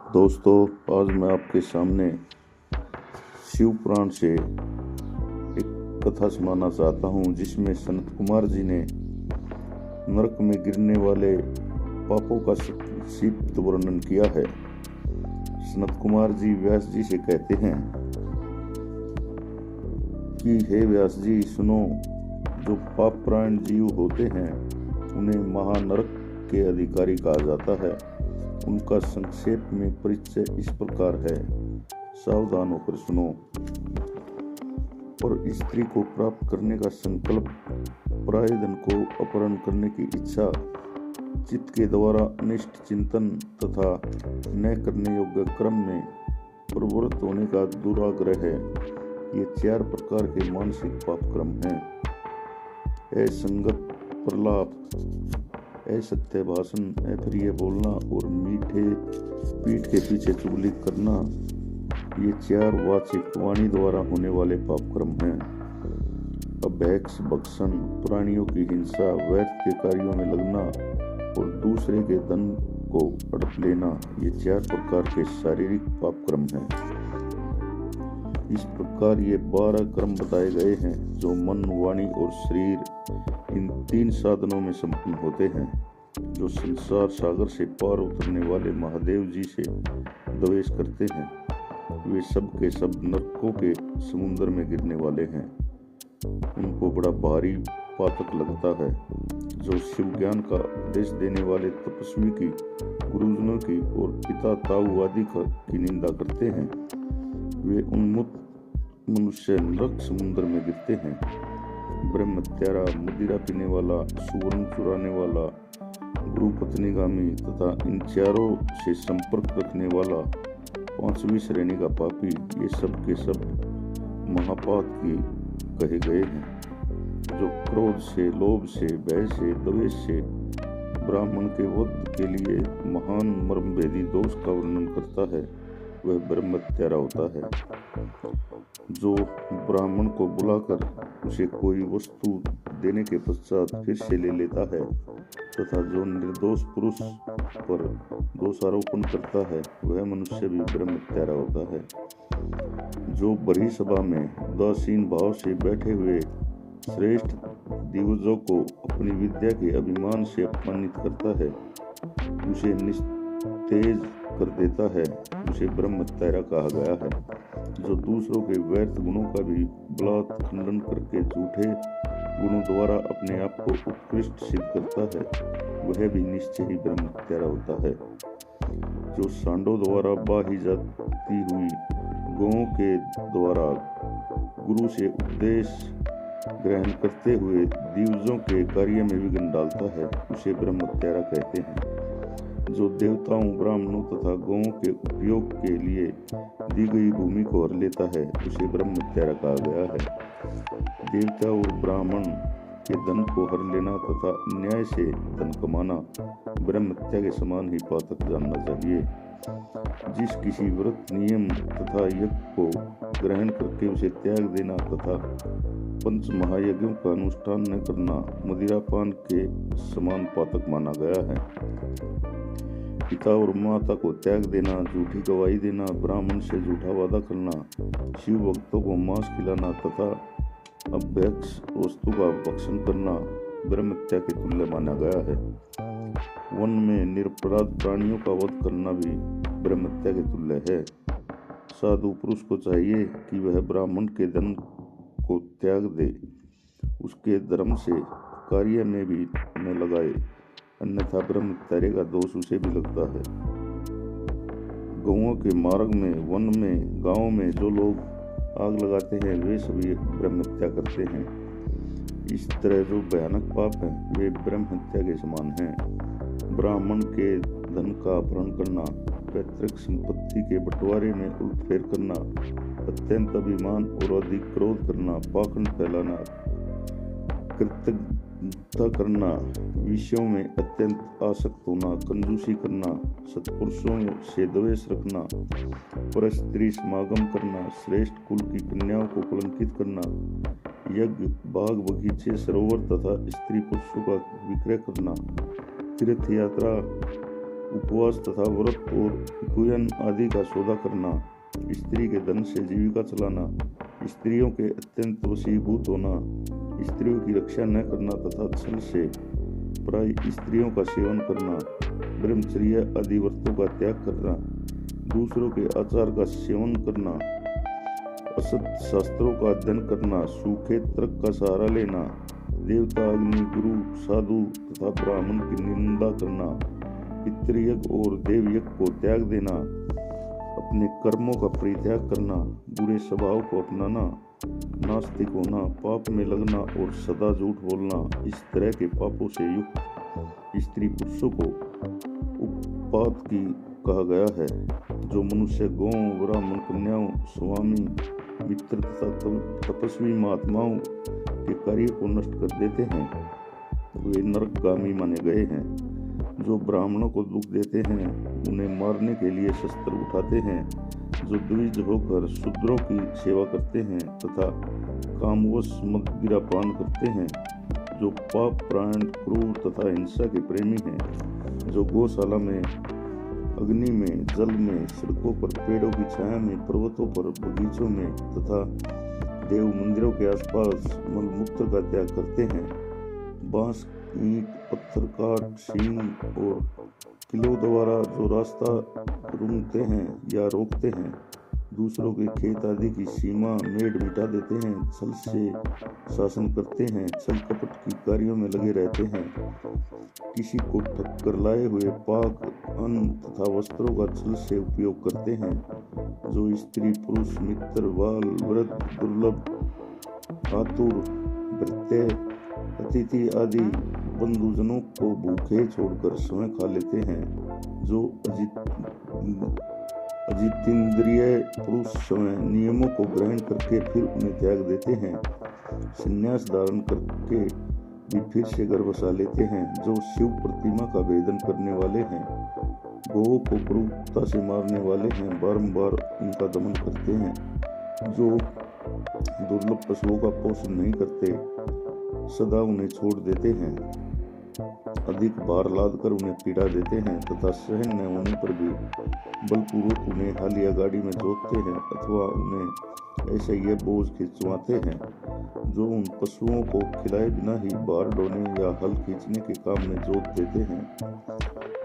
दोस्तों, आज मैं आपके सामने शिव पुराण से एक कथा सुनाना चाहता हूँ, जिसमें सनत कुमार जी ने नरक में गिरने वाले पापों का संक्षिप्त वर्णन किया है। सनत कुमार जी व्यास जी से कहते हैं कि हे व्यास जी, सुनो, जो पापरायण जीव होते हैं उन्हें महानरक के अधिकारी कहा जाता है। उनका संक्षेप में परिचय इस प्रकार है, सावधान होकर सुनो। और स्त्री को प्राप्त करने का संकल्प, पराये धन को अपहरण करने की इच्छा, चित्त के द्वारा अनिष्ट चिंतन तथा न करने योग्य कर्म में प्रवृत्त होने का दुराग्रह है। ये 4 प्रकार के मानसिक पाप कर्म हैं। असंगत प्रलाप, असत्य भाषण, अप्रिय बोलना और मीठे पीठ के पीछे चुगली करना, ये 4 वाचिक वाणी द्वारा होने वाले पाप कर्म हैं। अभैक्ष भक्षण, प्राणियों की हिंसा, व्यर्थ के कार्यों में लगना और दूसरे के धन को हड़प लेना, ये 4 प्रकार के शारीरिक पाप कर्म हैं। इस प्रकार ये 12 कर्म बताए गए हैं, जो मन, वाणी और शरीर, इन 3 साधनों में संपन्न होते हैं। जो संसार सागर से पार उतरने वाले महादेव जी से द्वेष करते हैं, वे सब के सब नरकों के समुद्र में गिरने वाले हैं। उनको बड़ा भारी पातक लगता है। जो शिव ज्ञान का उपदेश देने वाले तपस्वी की, गुरुजनों की और पिता ताऊ आदि की निंदा करते हैं, वे उन्मत्त मनुष्य नरक समुद्र में गिरते हैं। ब्रह्मत्यारा, मदिरा पीने वाला, सुवर्ण चुराने वाला, गुरु पत्नीगामी तथा इन 4 से संपर्क रखने वाला 5वीं श्रेणी का पापी, ये सब के सब महापात की कहे गए हैं। जो क्रोध से, लोभ से, भय से, द्वेष से ब्राह्मण के वध के लिए महान मर्मभेदी दोष का वर्णन करता है, वह ब्रह्मत्यारा होता है। जो ब्राह्मण को बुलाकर उसे कोई वस्तु देने के पश्चात फिर से ले लेता है तथा जो निर्दोष पुरुष पर दोषारोपण करता है, वह मनुष्य भी ब्रह्मत्यारा होता है। जो बड़ी सभा में उदासीन भाव से बैठे हुए श्रेष्ठ दिग्गजों को अपनी विद्या के अभिमान से अपमानित करता है, उसे निस्तेज कर देता है, उसे ब्रह्मत्यारा कहा गया है। जो दूसरों के व्यर्थ गुणों का भी बलात् खंडन करके झूठे गुणों द्वारा अपने आप को उत्कृष्ट सिद्ध करता है, वह भी निश्चय ही ब्रह्मत्यारा होता है। जो सांडों द्वारा बाही जाती हुई गौओं के द्वारा गुरु से उपदेश ग्रहण करते हुए दिग्गजों के कार्य में विघ्न डालता है, उसे ब्रह्मत्यारा कहते हैं। जो देवताओं, ब्राह्मणों तथा गौओं के उपयोग के लिए दी गई भूमि को हर लेता है, उसे ब्रह्मत्यारा कहा गया है। देवता और ब्राह्मण के धन को हर लेना तथा अन्याय से धन कमाना ब्रह्मत्या के समान ही पातक जानना चाहिए। जिस किसी व्रत, नियम तथा यज्ञ को ग्रहण करके उसे त्याग देना तथा 5 महायज्ञों का अनुष्ठान न करना मदिरापान के समान पातक माना गया है। पिता और माता को त्याग देना, झूठी गवाही देना, ब्राह्मण से झूठा वादा करना, शिव भक्तों को मांस खिलाना तथा अभैक्ष वस्तु का भक्षण करना ब्रह्मत्या के तुल्य माना गया है। वन में निरपराध प्राणियों का वध करना भी ब्रह्मत्या के तुल्य है। साधु पुरुष को चाहिए कि वह ब्राह्मण के धन को त्याग दे, उसके धर्म से कार्य में भी न लगाए, अन्यथा ब्रह्मत्यारे का दोष उसे भी लगता है। गौओं के मार्ग में, वन में, गांव में जो लोग आग लगाते हैं, वे सभी ब्रह्मत्या करते हैं। इस तरह जो भयानक पाप हैं, वे ब्रह्मत्या के समान हैं। ब्राह्मण के धन का अपहरण करना, पैतृक संपत्ति के बंटवारे में उलटफेर करना, अत्यंत अभिमान और अधिक क्रोध करना, पाखंड फैलाना, कृतज्ञता करना, विषयों में अत्यंत आसक्त होना, कंजूसी करना, सत्पुरुषों से द्वेष रखना, परस्त्री समागम करना, श्रेष्ठ कुल की कन्याओं को कलंकित करना, यज्ञ, बाग, बगीचे, सरोवर तथा स्त्री पुरुषों का विक्रय करना, तीर्थ यात्रा उपवास तथा व्रत और उपयन आदि का सौदा करना, स्त्री के धन से जीविका चलाना, स्त्रियों के अत्यंत वशीभूत होना, स्त्रियों की रक्षा न करना तथा छल से पराई स्त्रियों का सेवन करना, ब्रह्मचर्य आदि व्रतों का त्याग करना, दूसरों के आचार का सेवन करना, असत शास्त्रों का अध्ययन करना, सूखे तर्क का सहारा लेना, देवता, अग्नि, गुरु, साधु तथा ब्राह्मण की निंदा करना, पितृयज्ञ और देवयज्ञ को त्याग देना, अपने कर्मों का परित्याग करना, बुरे स्वभाव को अपनाना, नास्तिक होना, पाप में लगना और सदा झूठ बोलना, इस तरह के पापों से युक्त स्त्री पुरुषों को उत्पात की कहा गया है, जो मनुष्य गौं, ब्राह्मण कन्याओं, स्वामी, मित्र तथा तपस्वी महात्माओं के कार्य को नष्ट कर देते हैं, वे नरकगामी माने गए हैं। जो ब्राह्मणों को दुख देते हैं, उन्हें मारने के लिए शस्त्र उठाते हैं, जो द्विज होकर शूद्रों की सेवा करते हैं तथा कामवश मदिरा पान करते हैं, जो पाप प्राण, क्रूर तथा हिंसा के प्रेमी हैं, जो गौशाला में, अग्नि में, जल में, सड़कों पर, पेड़ों की छाया में, पर्वतों पर, बगीचों में तथा देव मंदिरों के आसपास मलमूत्र का त्याग करते हैं, बांस, ईंट, पत्थर, काट, सींग और किलों द्वारा जो रास्ता रूंधते हैं या रोकते हैं, दूसरों के खेत आदि की सीमा मेड़ मिटा देते हैं, छल से शासन करते हैं, छल कपट की कार्यों में लगे रहते हैं, किसी को ठक्कर लाए हुए पाक, अन्न तथा वस्त्रों का छल से उपयोग करते हैं, जो स्त्री, पुरुष, मित्र, बाल, वृद्ध, दुर्लभ, आतुर, भृत्य, अतिथि आदि बंधुजनों को भूखे छोड़कर समय खा लेते हैं, जो अजितेंद्रिय पुरुष समय नियमों को ग्रहण करके फिर उन्हें त्याग देते हैं, संन्यास धारण करके भी फिर से गर्भ बसा लेते हैं, जो शिव प्रतिमा का भेदन करने वाले हैं, गौओं को क्रूरता से मारने वाले हैं, बारंबार इनका दमन करते हैं, जो दुर्लभ पशुओं का पोषण नहीं करते, सदा उन्हें छोड़ देते हैं, अधिक भार लादकर उन्हें पीड़ा देते हैं तथा सहन न होने पर भी बलपूर्वक उन्हें हालिया गाड़ी में जोतते हैं अथवा उन्हें ऐसे ये बोझ खिंचवाते हैं, जो उन पशुओं को खिलाए बिना ही भार ढोने या हल खींचने के काम में जोत देते हैं।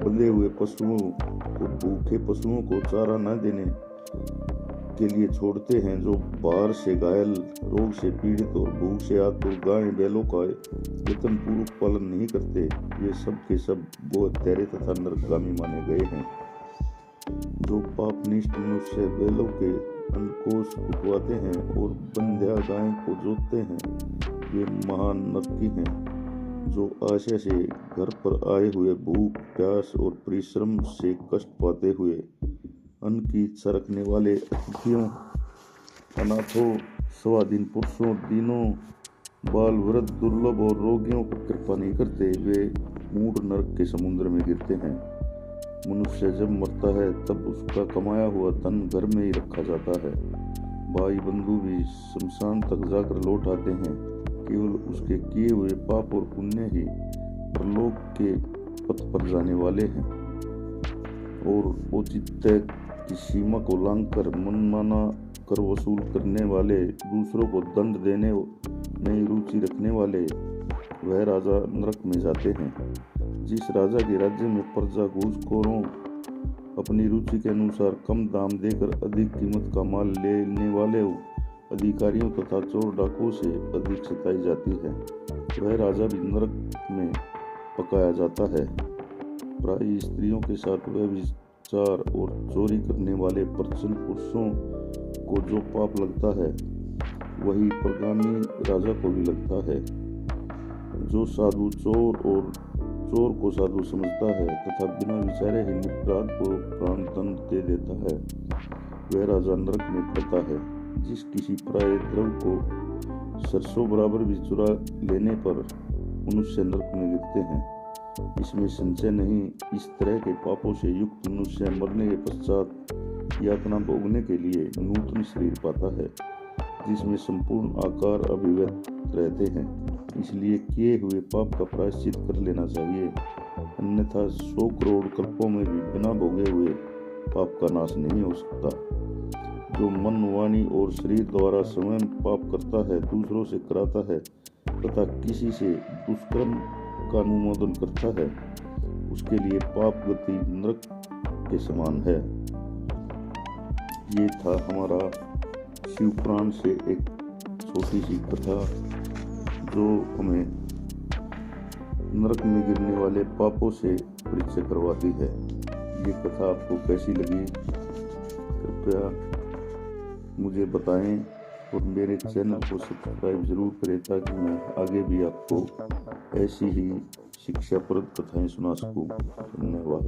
बंधे हुए पशुओं को भूखे पशुओं को चारा न देने के लिए छोड़ते हैं, जो बाहर से घायल, रोग से पीड़ित और भूख से आतुर गाय बैलों का यत्न पूर्वक पालन नहीं करते, वे सब के सब गो हत्यारे तथा नरकगामी माने गए हैं। जो पापनिष्ठ मनुष्य बैलों के अंकोश उठवाते हैं और बंध्या गाय को जोतते हैं, वे महान नरकी हैं। जो आशा से घर पर आए हुए भूख, प्यास और परिश्रम से कष्ट पाते हुए अन्न की इच्छा रखने वाले अतिथियों, अनाथों, स्वाधीन पुरुषों, दीनों, बाल, वृद्ध, दुर्लभ और रोगियों पर कृपा नहीं करते, वे मूढ़ नरक के समुद्र में गिरते हैं। मनुष्य जब मरता है तब उसका कमाया हुआ धन घर में ही रखा जाता है। भाई बंधु भी शमशान तक जाकर लौट आते हैं, केवल उसके किए हुए पाप और पुण्य ही परलोक के पथ पर जाने वाले हैं। और औचित्य की सीमा को लांघकर मनमाना कर वसूल करने वाले, दूसरों को दंड देने में रुचि रखने वाले, वह राजा नरक में जाते हैं। जिस राजा के राज्य में प्रजा घूसखोरों अपनी रुचि के अनुसार कम दाम देकर अधिक कीमत का माल लेने वाले अधिकारियों तथा चोर डाकुओं से अधिक सताई जाती है, वह राजा भी नरक में पकाया जाता है। प्राय स्त्रियों के साथ वह व्यभिचार और चोरी करने वाले प्रचंड पुरुषों को जो पाप लगता है, वही प्रगामी राजा को भी लगता है। जो साधु चोर और चोर को साधु समझता है तथा बिना विचारे ही निरपराध को प्राण दंड दे देता है, वह राजा नरक में पड़ता है। जिस किसी पराये द्रव्य को सरसों बराबर भी चुरा लेने पर मनुष्य नरक में गिरते हैं, इसमें संशय नहीं। इस तरह के पापों से युक्त मनुष्य मरने के पश्चात यातना भोगने के लिए नूतन शरीर पाता है, जिसमें संपूर्ण आकार अभिव्यक्त रहते हैं। इसलिए किए हुए पाप का प्रायश्चित कर लेना चाहिए, अन्यथा 100 करोड़ कल्पों में भी बिना भोगे हुए पाप का नाश नहीं हो सकता। जो मन, वाणी और शरीर द्वारा स्वयं पाप करता है, दूसरों से कराता है तथा किसी से दुष्कर्म का अनुमोदन करता है, उसके लिए पाप गति नरक के समान है। ये था हमारा शिव पुराण से एक छोटी सी कथा जो हमें नरक में गिरने वाले पापों से परिचय करवाती है। ये कथा आपको कैसी लगी कृपया मुझे बताएं और मेरे चैनल को सब्सक्राइब जरूर करें ताकि मैं आगे भी आपको ऐसी ही शिक्षाप्रद कथाएं सुना सकूं। धन्यवाद।